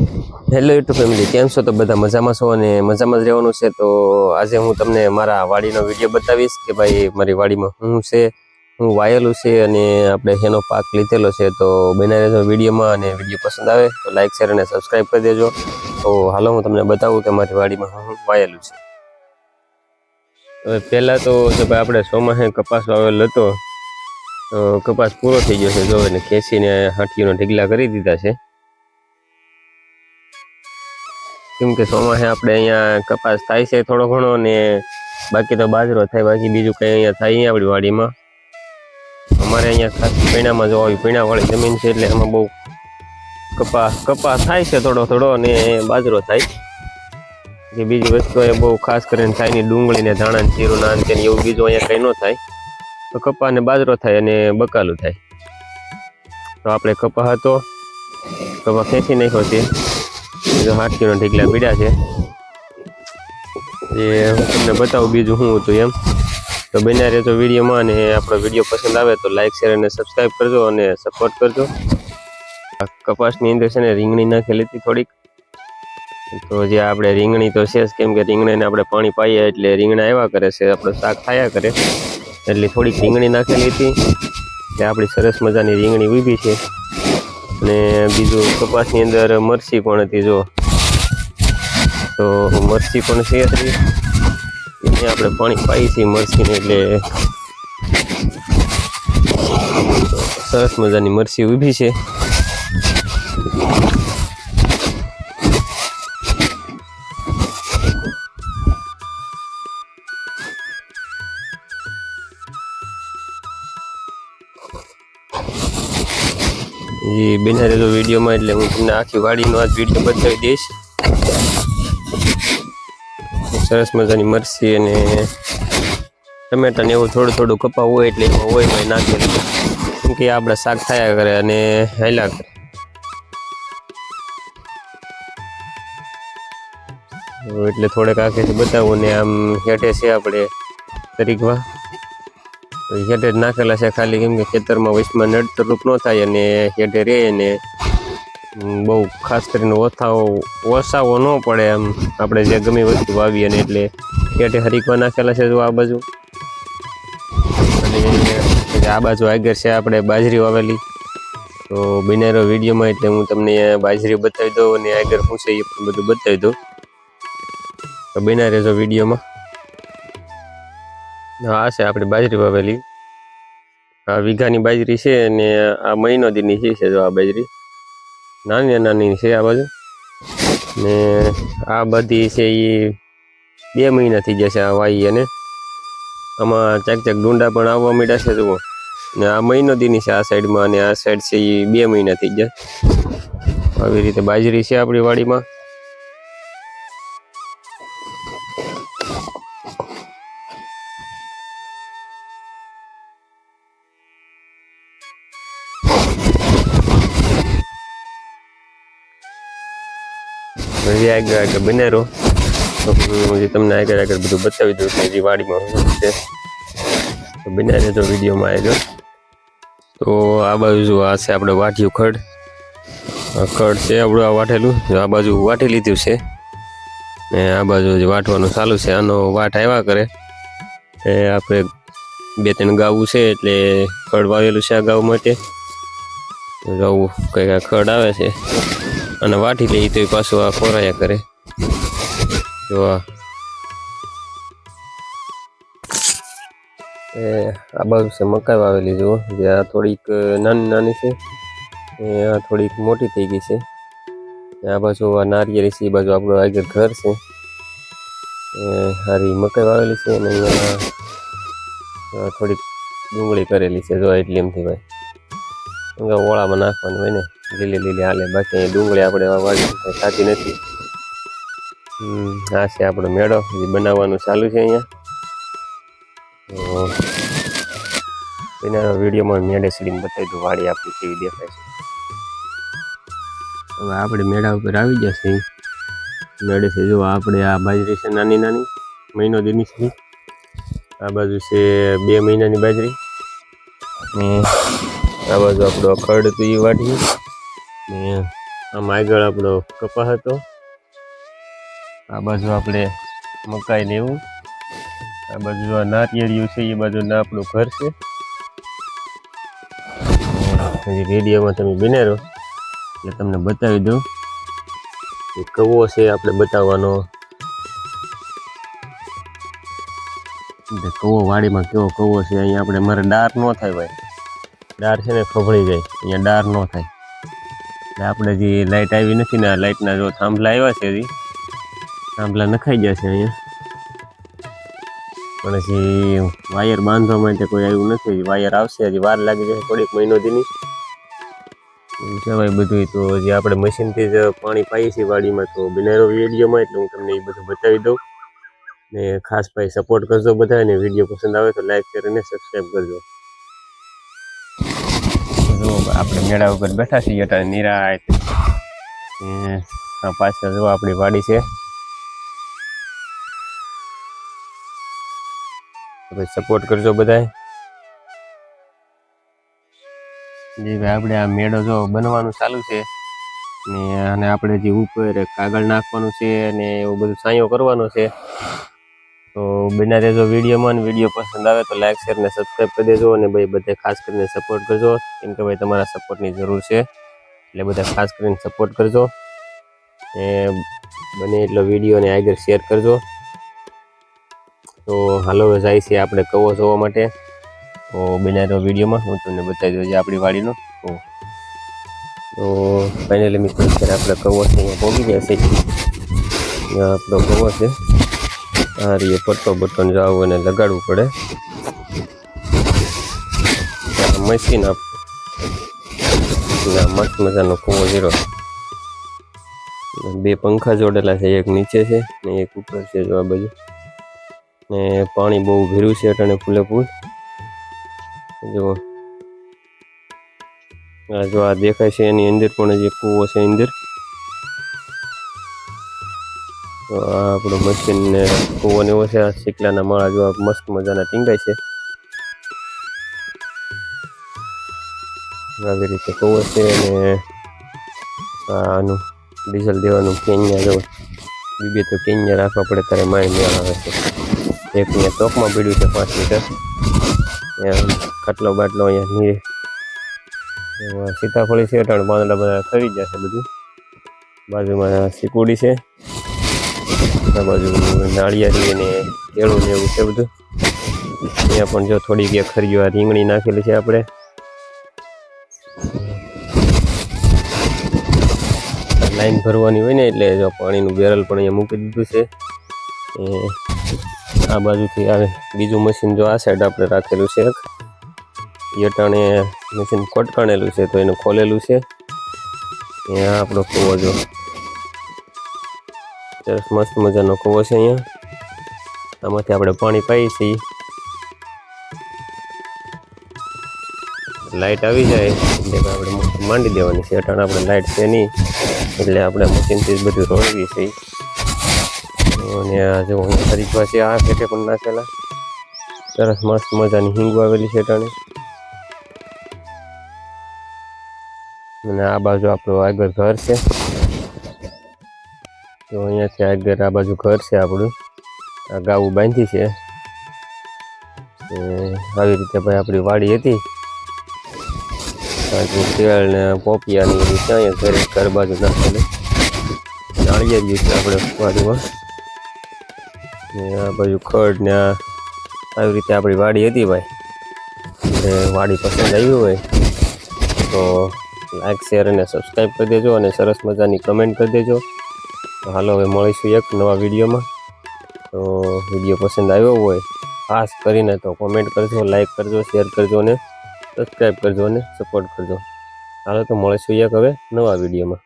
Hello YouTube family, કેમ છો? તો બધા મજામાં છો અને મજામાં જ રહેવાનું છે. તો આજે હું તમને મારા વાડીનો વિડીયો બતાવીશ કે ભાઈ મારી વાડીમાં શું છે, હું વાયેલું છે અને આપણે શેનો પાક લીધેલો છે. તો બને રહેજો વિડીયોમાં, અને વિડીયો પસંદ આવે તો લાઇક શેર અને સબસ્ક્રાઈબ કરી દેજો. તો હાલો હું તમને બતાવું કે મારી વાડીમાં હું વાયેલું છે. હવે પહેલાં તો જો ભાઈ આપણે ચોમાસે કપાસ વાવેલો હતો, તો કપાસ પૂરો થઈ ગયો છે. જો એને ખેંચીને હાંઠીઓનો ઢીગલા કરી દીધા છે, કેમ કે ચોમાસે આપણે અહીંયા કપાસ થાય છે થોડો ઘણો, ને બાકી તો બાજરો થાય, બાકી બીજું કંઈ અહીંયા થાય નહીં આપણી વાડીમાં. અમારે અહીંયા ખાસ પીણામાં જો આવી પીણાવાળી જમીન છે, એટલે એમાં બહુ કપાસ થાય છે થોડો થોડો, અને બાજરો થાય. કે બીજી વસ્તુ એ બહુ ખાસ કરીને થાય નહીં, ડુંગળીને ધાણા જીરું નાન તેને એવું બીજું અહીંયા કંઈ ન થાય. તો કપા ને બાજરો થાય અને બકાલું થાય. તો આપણે કપા હતો, કપા ખેંચી નાખ્યો છે, હાથીનો ઢીગલા પીડ્યા છે. એ હું તમને બતાવું બીજું શું હતું એમ. તો બન્યા રહેજો વિડીયોમાં, અને આપણો વિડીયો પસંદ આવે તો લાઇક શેર અને સબસ્ક્રાઈબ કરજો અને સપોર્ટ કરજો. આ કપાસની અંદર છે ને રીંગણી નાખેલી હતી થોડીક, તો જે આપણે રીંગણી તો છે જ, કેમ કે રીંગણીને આપણે પાણી પાઈએ એટલે રીંગણા આવ્યા કરે છે, આપણું શાક ખાયા કરે, એટલે થોડીક રીંગણી નાખેલી હતી. એટલે આપણી સરસ મજાની રીંગણી ઊભી છે. અને બીજું કપાસની અંદર મરચી પણ હતી, જો તો મરચી પણ છે હતી, એને આપણે પાણી પાઈ છીએ મરચીને, એટલે સરસ મજાની મરચી ઊભી છે. એ બના રહેલો વિડીયોમાં, એટલે હું તમને આખી વાડીનો આજ વિડીયો બતાવી દઈશ. સરસ મજાની મરચી અને ટમેટા ને એવું થોડું થોડું કપા હોય એટલે એમાં હોય નાખેલું, કેમ કે આપણે શાક થયા કરે અને હાલ્યા કરે. એટલે થોડેક આખેથી બતાવું. ને આમ હેઠે છે આપણે તરીકવા હેઠે જ નાખેલા છે ખાલી, કેમ કે ખેતરમાં વચમાં નડતરૂપ ન થાય અને હેઠે રહે, ને બહુ ખાસ કરીને ઓછાવો ન પડે એમ આપણે જે ગમે વસ્તુ વાવીએ ને, એટલે હેઠે હરીકવા નાખેલા છે. જો આ બાજુ, અને આ બાજુ આગળ છે આપણે બાજરી વાવેલી. તો બિનારો વિડીયોમાં, એટલે હું તમને બાજરી બતાવી દઉં અને આગળ શું છે એ પણ બધું બતાવી દઉં. તો બિના રહેજો વિડીયોમાં. આ છે આપણી બાજરી વાવેલી, આ વીઘાની બાજરી છે, અને આ મહિનો દીની છે. જો આ બાજરી નાની નાની છે આ બાજુ, ને આ બધી છે એ 2 મહિના થઈ ગયા છે આ વાઈ, અને આમાં ચાક ડુંડા પણ આવવા માંડ્યા છે. જુઓ, ને આ મહિનો દીની છે આ સાઈડમાં, અને આ સાઈડ છે એ 2 મહિના થઈ ગયા. આવી રીતે બાજરી છે આપણી વાડીમાં. હજી આગળ બનેરો, તો હું તમને આગળ બધું બતાવી દઉં કે હજી વાડીમાં છે. તો બન્યા રહેજો વિડીયોમાં આગળ. તો આ બાજુ જો આ છે આપણે વાટ્યું ખડ છે આપણું, આ વાટેલું આ બાજુ વાટી લીધું છે, ને આ બાજુ જે વાટવાનું ચાલુ છે. આનો વાટ આવ્યા કરે એ આપણે 2-3 ગાવું છે, એટલે ખડ વાવેલું છે આ ગાવ માટે. જવું કંઈક ખડ આવે છે, અને વાટી લઈ તો પાછું આ ખોરાયા કરે. જો આ બાજુ છે મકાઈ વાવેલી, જુઓ, જે આ થોડીક નાની નાની છે, આ થોડીક મોટી થઈ ગઈ છે. આ બાજુ આ નારિયેળી છે, એ બાજુ આપણું આગળ ઘર છે. સારી મકાઈ વાવેલી છે, અને અહીંયા થોડીક ડુંગળી કરેલી છે. જો એટલી એમથી ભાઈ ઓળામાં નાખવાની હોય ને, લીલી હાલે, બાકી અહીં ડુંગળી આપણે વાવી થતી નથી. આ છે આપણો મેળો, એ બનાવવાનું ચાલુ છે અહીંયા. એના વિડીયોમાં મેળે સીડીને બતાવી દઉં વાડી આપણી કેવી દેખાય છે. હવે આપણે મેળા ઉપર આવી જશે મેળે છે. જો આપણે આ બાજરી છે નાની નાની, મહિનો દીની છે. આ બાજુ છે 2 મહિનાની બાજરી, ને આ બાજુ આપણો ખડ હતું એ વાટીએ, ને આમ આગળ આપણો કપા હતો, આ બાજુ આપણે મકાઈ લેવું, આ બાજુ આ નારિયેળિયું છે, એ બાજુ ના આપણું ઘર છે. હજી વિડીયોમાં તમે બન્યા રહો એટલે તમને બતાવી દઉં કે કવો છે આપણે બતાવવાનો. કવો વાડીમાં કેવો કવો છે. અહીંયા આપણે મારે ડાર ન થાય ભાઈ, ડાર છે ને ખભળી જાય, અહીંયા ડાર ન થાય. એટલે આપણે જે લાઇટ આવી નથી ને, આ લાઇટના જો થાંભલા આવ્યા છે, હજી થાંભલા નખાઈ ગયા છે અહીંયા, પણ હજી વાયર બાંધવા માટે કોઈ આવ્યું નથી. વાયર આવશે, હજી વાર લાગી જશે થોડીક, મહિનો દીની કહેવાય બધું. તો જે આપણે મશીનથી જ પાણી પાઈએ છીએ વાડીમાં, તો બિનારો વિડીયોમાં એટલે હું તમને એ બધું બતાવી દઉં. ને ખાસ ભાઈ સપોર્ટ કરજો બધા, ને વિડીયો પસંદ આવે તો લાઈક શેર અને સબસ્ક્રાઈબ કરજો. જો આપણે મેળા ઉપર બેઠા છીએ અત્યારે નિરાય. પાછળ જો આપણી વાડી છે, સપોર્ટ કરજો બધા. જી ભાઈ આપણે આ મેળો જો બનવાનું ચાલુ છે ને, અને આપણે જે ઉપર કાગળ નાખવાનું છે ને એવું બધું સાંયો કરવાનો છે. તો બના રહેજો વિડીયોમાં, વિડીયો પસંદ આવે તો લાઈક શેર ને સબસ્ક્રાઈબ કરી દેજો. અને ભાઈ બધે ખાસ કરીને સપોર્ટ કરજો, કેમ કે ભાઈ તમારા સપોર્ટની જરૂર છે, એટલે બધા ખાસ કરીને સપોર્ટ કરજો. એ બને એટલો વિડીયોને આગળ શેર કરજો. તો હાલો જાય છે આપણે કવો જોવા માટે. તો બનાવેલો વિડીયોમાં હું તમને બતાવી દઉં આપણી વાડીનો. તો ફાઇનલી મિત્રો આપણે કવો છે અહીંયા પહોંચી ગયા છે. અહીંયા આપણો કવો છે, આ રીતે પટ્ટો બટન જાવ અને લગાડવું પડે. મશીન મસ્ત મજાનો કવો ઝીરો. બે પંખા જોડેલા છે, એક નીચે છે ને એક ઉપર છે. જો આ બાજુ ને પાણી બહુ ભીરું છે અટાણે ફૂલે ફૂલ. જો આ દેખાય છે એની અંદર પણ જે કૂવો છે અંદર. તો આ આપણું મશીન ને કૂવો ને એવો છે. આ શીકલાના માળા જો મસ્ત મજાના ટીંગાય છે. આવી રીતે કૂવો છે. અને આનું ડીઝલ દેવાનું કેન્યા જો બીબે તો કેન્યા રાખવા પડે ત્યારે મારી મેળ આવે છે. એક અહીંયા ચોકમાં પીડ્યું છે 5 લીટર. ખાટલો બાટલો અહીંયા નીરે સીતાફળી છે, અટાણ પાંદડા બધા ખરી જશે બધું. બાજુમાં સીકુડી છે, આ બાજુ નાળિયેરી અને કેળું ને એવું છે બધું. અહીંયા પણ જો થોડીક એક ખરીઓ આ રીંગણી નાખેલી છે આપણે. લાઈન ભરવાની હોય ને એટલે જો પાણીનું બેરલ પણ અહીંયા મૂકી દીધું છે. આ બાજુથી આવે બીજું મશીન જો આ સાઈડ આપણે રાખેલું છે. એક યટાણે મશીન કોટકાણેલું છે તો એને ખોલેલું છે. અહીંયા આપણો કૂવો જો સરસ મસ્ત મજાનો કૂવો છે. અહીંયા આમાંથી આપણે પાણી પાઈએ છીએ. લાઇટ આવી જાય એટલે આપણે માંડી દેવાની છે. અટાણે આપણે લાઇટ છે નહીં એટલે આપણે મશીનથી જ બધું રોળવીએ છીએ. અને આ જો હરીફા છે, આ પેટે પણ નાખેલા સરસ મસ્ત મજાની હિંગુ આવેલી છે અટાણે. અને આ બાજુ આપણું આગળ ઘર છે. તો અહીંયાથી આગળ આ બાજુ ઘર છે આપણું. આ ગાવું બાંધી છે. આવી રીતે ભાઈ આપણી વાડી હતી. તેલ ને પોપિયાની રીતે અહીંયા ઘર બાજુ નાખેલું નાળિયેરી છે આપણે વાડીમાં. આ બાજુ ખડ ને આવી રીતે આપણી વાડી હતી ભાઈ. વાડી પસંદ આવી હોય તો લાઈક શેર અને સબસ્ક્રાઈબ કરી દેજો, અને સરસ મજાની કમેન્ટ કરી દેજો. તો હાલો હવે મળીશું એક નવા વિડીયોમાં. તો વિડીયો પસંદ આવ્યો હોય ખાસ કરીને તો કોમેન્ટ કરજો, લાઈક કરજો, શેર કરજો અને સબસ્ક્રાઈબ કરજો અને સપોર્ટ કરજો. હાલો તો મળીશું એક હવે નવા વિડીયોમાં.